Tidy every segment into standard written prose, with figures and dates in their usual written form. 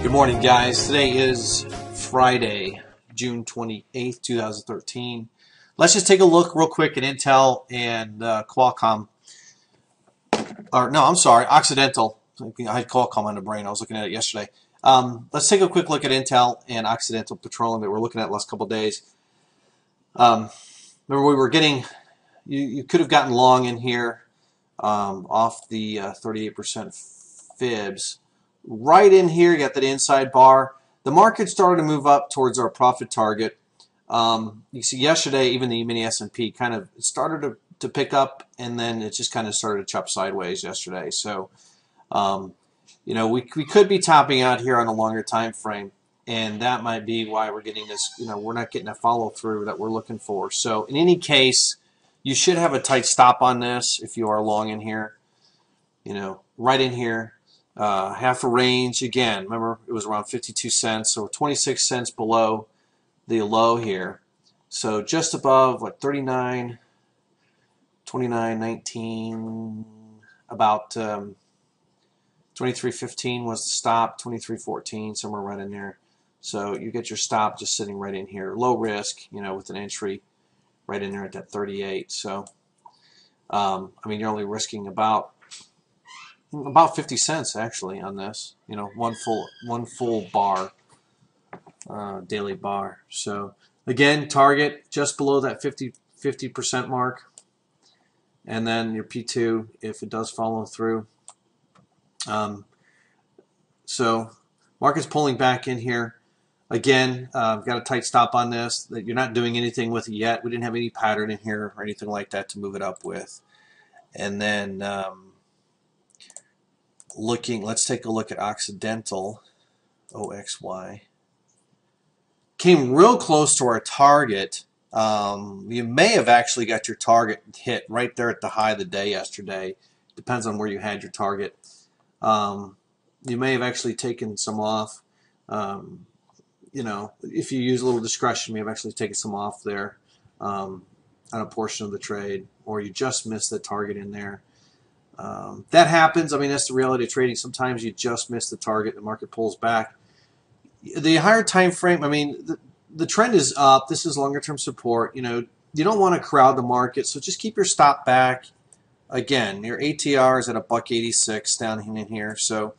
Good morning, guys. Today is Friday, June 28th, 2013. Let's just take a look real quick at Intel and Qualcomm. Or no, I'm sorry, Occidental. I had Qualcomm on the brain. I was looking at it yesterday. Let's take a quick look at Intel and Occidental Petroleum that we're looking at the last couple of days. Remember, we were getting, you could have gotten long in here off the 38% fibs. Right in here, you got that inside bar. The market started to move up towards our profit target. You see yesterday, even the mini S&P kind of started to pick up, and then it just kind of started to chop sideways yesterday. So, we could be topping out here on a longer time frame, and that might be why we're getting this, we're not getting a follow through that we're looking for. So in any case, you should have a tight stop on this if you are long in here, right in here. Half a range again. Remember, it was around 52 cents, so 26 cents below the low here. So just above what, 39, 29, 19, about 23.15 was the stop, 23.14, somewhere right in there. So you get your stop just sitting right in here, low risk, with an entry right in there at that 38. So you're only risking about 50 cents actually on this, one full bar, daily bar. So again, target just below that 50% mark, and then your P2 if it does follow through. So market's pulling back in here. Again, got a tight stop on this. That you're not doing anything with it yet. We didn't have any pattern in here or anything like that to move it up with. And then let's take a look at Occidental, OXY. Came real close to our target. You may have actually got your target hit right there at the high of the day yesterday. Depends on where you had your target. You may have actually taken some off. If you use a little discretion, you may have actually taken some off there on a portion of the trade, or you just missed the target in there. That happens. That's the reality of trading. Sometimes you just miss the target, the market pulls back. The higher time frame, the trend is up. This is longer term support. You don't want to crowd the market, so just keep your stop back. Again, your ATR is at $1.86 down in here. So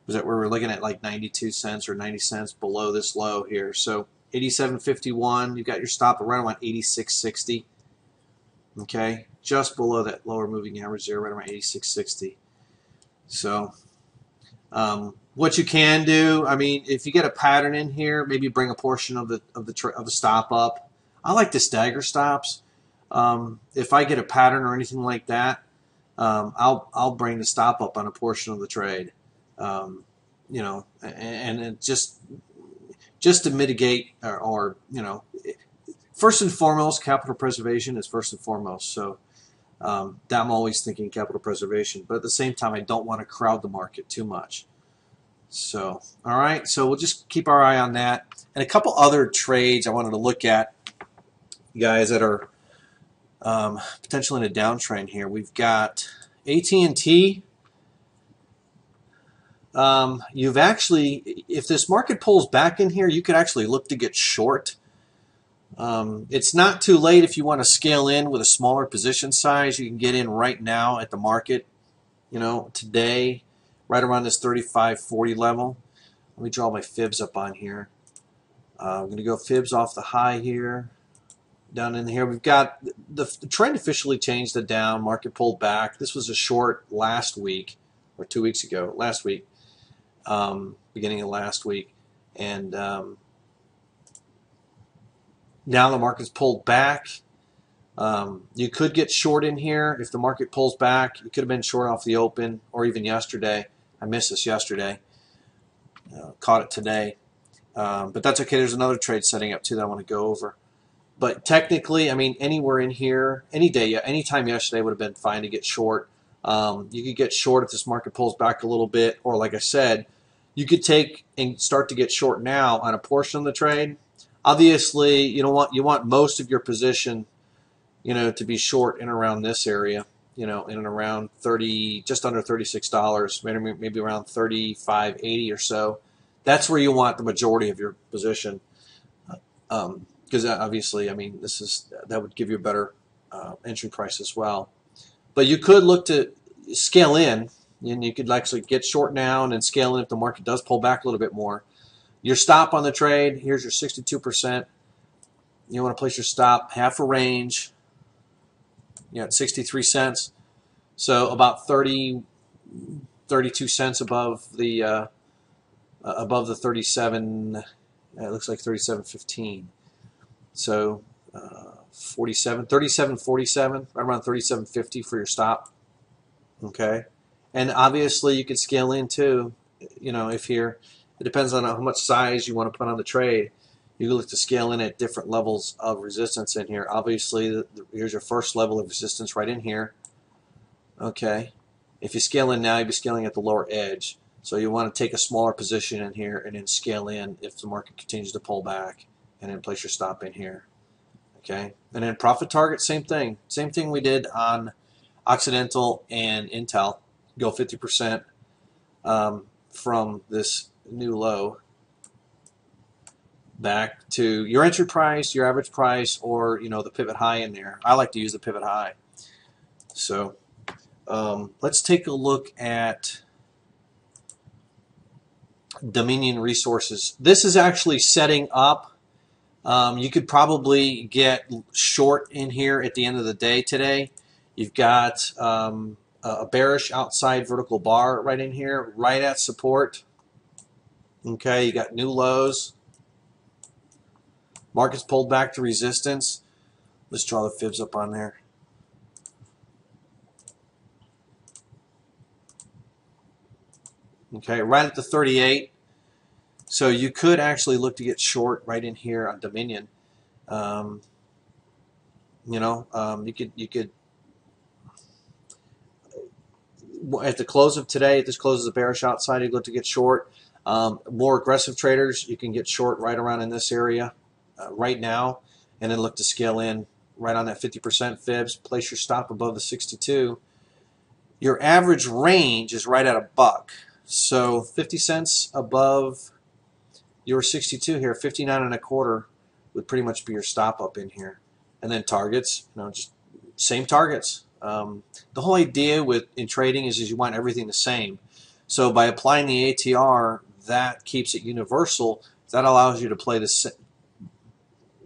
was that where we're looking at like 92 cents or 90 cents below this low here. So 87.51, you've got your stop right around 86.60. Okay, just below that lower moving average there, right around 86.60. So what you can do, if you get a pattern in here, maybe bring a portion of the stop up. I like to stagger stops. If I get a pattern or anything like that, I'll bring the stop up on a portion of the trade. And it just to mitigate or first and foremost, capital preservation is first and foremost. So I'm always thinking capital preservation, but at the same time, I don't want to crowd the market too much. So, all right, so we'll just keep our eye on that. And a couple other trades I wanted to look at, you guys, that are potentially in a downtrend here. We've got AT&T. You've actually, if this market pulls back in here, you could actually look to get short. It's not too late if you want to scale in with a smaller position size. You can get in right now at the market, today, right around this 35.40 level. Let me draw my fibs up on here. I'm going to go fibs off the high here. Down in here, we've got the trend officially changed to down. Market pulled back. This was a short last week, or 2 weeks ago, last week, beginning of last week. And now the market's pulled back. You could get short in here if the market pulls back. You could have been short off the open or even yesterday. I missed this yesterday. Caught it today. But that's okay. There's another trade setting up too that I want to go over. But technically, anywhere in here, any day, anytime yesterday would have been fine to get short. You could get short if this market pulls back a little bit, or like I said, you could take and start to get short now on a portion of the trade. Obviously, you want most of your position, to be short in around this area, in and around just under $36, maybe around $35.80 or so. That's where you want the majority of your position, because obviously, I mean, that would give you a better entry price as well. But you could look to scale in, and you could actually get short now and then scale in if the market does pull back a little bit more. Your stop on the trade, here's your 62%. You want to place your stop, half a range, at 63 cents. So about 32 cents above the 37. It looks like 37.15. So 37.47, right around 37.50 for your stop. Okay, and obviously you could scale in too. If here, it depends on how much size you want to put on the trade. You can look to scale in at different levels of resistance in here. Obviously, here's your first level of resistance right in here. Okay, if you scale in now, you'd be scaling at the lower edge. So you want to take a smaller position in here and then scale in if the market continues to pull back, and then place your stop in here. Okay, and then profit target, same thing. Same thing we did on Occidental and Intel. Go 50% from this new low back to your entry price, your average price, or the pivot high in there. I like to use the pivot high. So let's take a look at Dominion Resources. This is actually setting up. You could probably get short in here at the end of the day today. You've got a bearish outside vertical bar right in here, right at support. Okay, you got new lows. Market's pulled back to resistance. Let's draw the fibs up on there. Okay, right at the 38. So you could actually look to get short right in here on Dominion. You could at the close of today, if this closes a bearish outside, you look to get short. More aggressive traders, you can get short right around in this area right now, and then look to scale in right on that 50% fibs. Place your stop above the 62. Your average range is right at $1. So 50 cents above your 62 here, 59.25 would pretty much be your stop up in here. And then targets, just same targets. The whole idea in trading is you want everything the same. So by applying the ATR, that keeps it universal. That allows you to play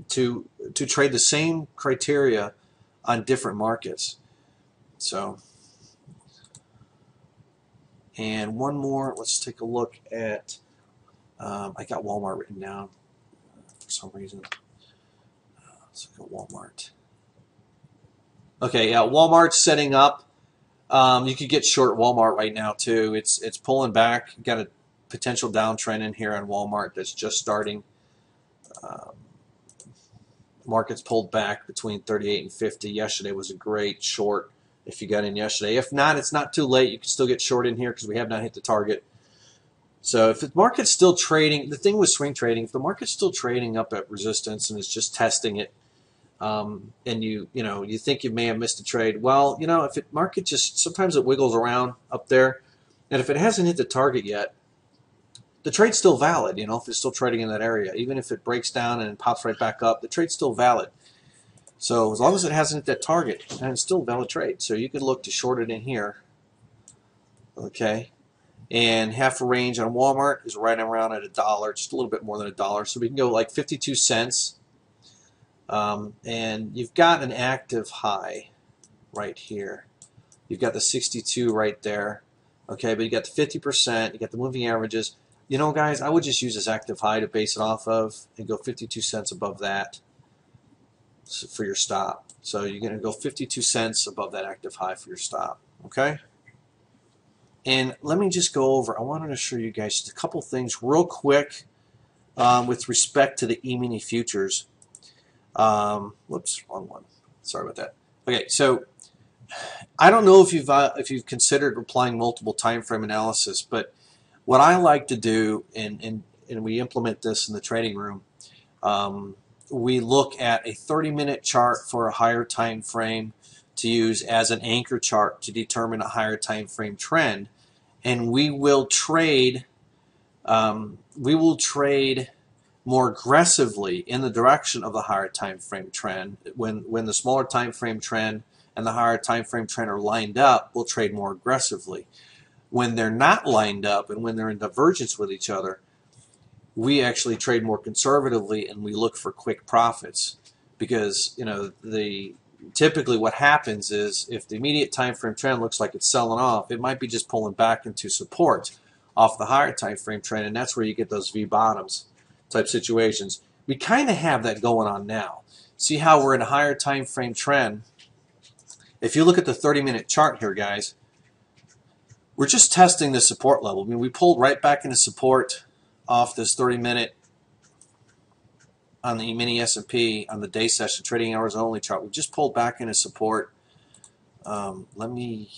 to trade the same criteria on different markets. So, and one more. Let's take a look at. I got Walmart written down for some reason. Let's look at Walmart. Okay, yeah, Walmart's setting up. You could get short Walmart right now too. It's pulling back. You got a potential downtrend in here on Walmart that's just starting. Market's pulled back between 38 and 50. Yesterday was a great short if you got in yesterday. If not, it's not too late. You can still get short in here because we have not hit the target. So if the market's still trading, the thing with swing trading, if the market's still trading up at resistance and it's just testing it, and you think you may have missed a trade, well, if the market sometimes it wiggles around up there, and if it hasn't hit the target yet, the trade's still valid. If it's still trading in that area, even if it breaks down and pops right back up, the trade's still valid. So as long as it hasn't hit that target, and it's still a valid trade. So you could look to short it in here. Okay. And half a range on Walmart is right around at $1, just a little bit more than $1. So we can go like 52 cents. And you've got an active high right here. You've got the 62 right there. Okay, but you got the 50%, you got the moving averages. Guys, I would just use this active high to base it off of and go 52 cents above that for your stop. So you're going to go 52 cents above that active high for your stop. Okay? And let me just go over, I wanted to show you guys just a couple things real quick with respect to the E-mini futures. Whoops, wrong one. Sorry about that. Okay, so I don't know if you've considered applying multiple time frame analysis, but what I like to do, and we implement this in the trading room, we look at a 30-minute chart for a higher time frame to use as an anchor chart to determine a higher time frame trend, and we will trade we will trade more aggressively in the direction of the higher time frame trend. When the smaller time frame trend and the higher time frame trend are lined up, we'll trade more aggressively. When they're not lined up and when they're in divergence with each other, we actually trade more conservatively and we look for quick profits, because typically what happens is if the immediate time frame trend looks like it's selling off, it might be just pulling back into support off the higher time frame trend, and that's where you get those V bottoms type situations. We kind of have that going on now. See how we're in a higher time frame trend? If you look at the 30-minute chart here, guys, we're just testing the support level. I mean, we pulled right back into support off this 30-minute on the mini S&P on the day session, trading hours only chart. We just pulled back into support. Let me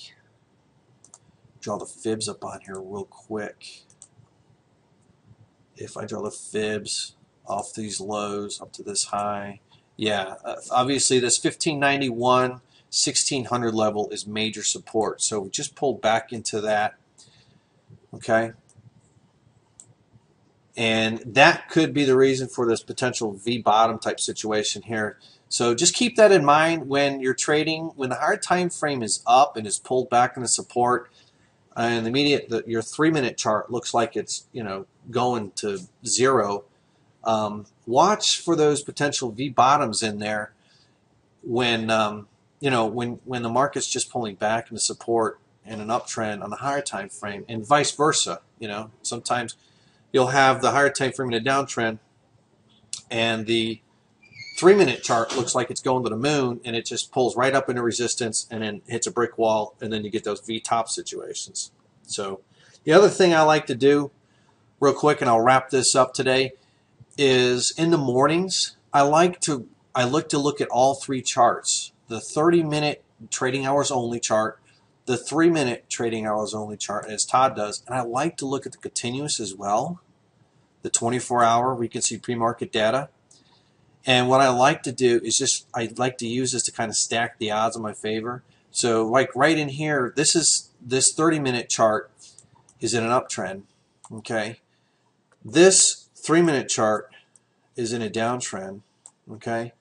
draw the fibs up on here real quick. If I draw the fibs off these lows up to this high, yeah, obviously this 1591, 1600 level is major support. So we just pulled back into that, okay? And that could be the reason for this potential V bottom type situation here. So just keep that in mind when you're trading. When the higher time frame is up and is pulled back into support, and your 3-minute chart looks like it's going to zero, watch for those potential V bottoms in there when when the market's just pulling back into support and an uptrend on the higher time frame, and vice versa. Sometimes you'll have the higher time frame in a downtrend, and the 3-minute chart looks like it's going to the moon, and it just pulls right up into resistance and then hits a brick wall, and then you get those V-top situations. So the other thing I like to do real quick, and I'll wrap this up today, is in the mornings I look to look at all three charts: the 30-minute trading hours only chart, the 3-minute trading hours only chart, as Todd does, and I like to look at the continuous as well, the 24-hour. We can see pre-market data. And what I like to do is I like to use this to kind of stack the odds in my favor. So like right in here, this 30-minute chart is in an uptrend, okay? This 3-minute chart is in a downtrend, okay?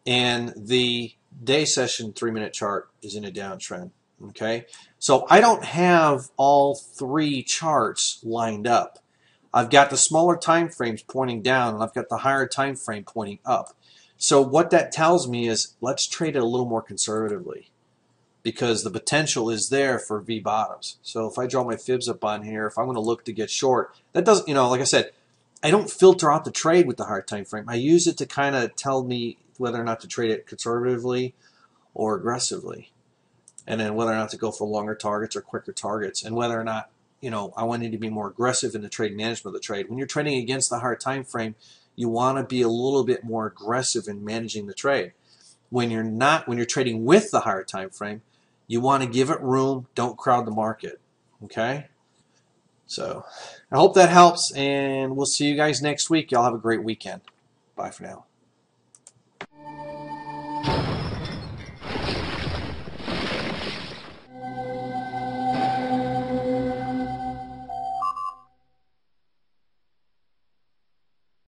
And the day session 3-minute chart is in a downtrend, okay? So I don't have all three charts lined up. I've got the smaller time frames pointing down, and I've got the higher time frame pointing up. So what that tells me is let's trade it a little more conservatively, because the potential is there for V bottoms. So if I draw my fibs up on here, if I'm going to look to get short, that doesn't, like I said, I don't filter out the trade with the higher time frame. I use it to kind of tell me whether or not to trade it conservatively or aggressively, and then whether or not to go for longer targets or quicker targets, and whether or not I wanted to be more aggressive in the trade management of the trade. When you're trading against the higher time frame, you want to be a little bit more aggressive in managing the trade. When you're trading with the higher time frame, you want to give it room. Don't crowd the market. Okay? So I hope that helps, and we'll see you guys next week. Y'all have a great weekend. Bye for now.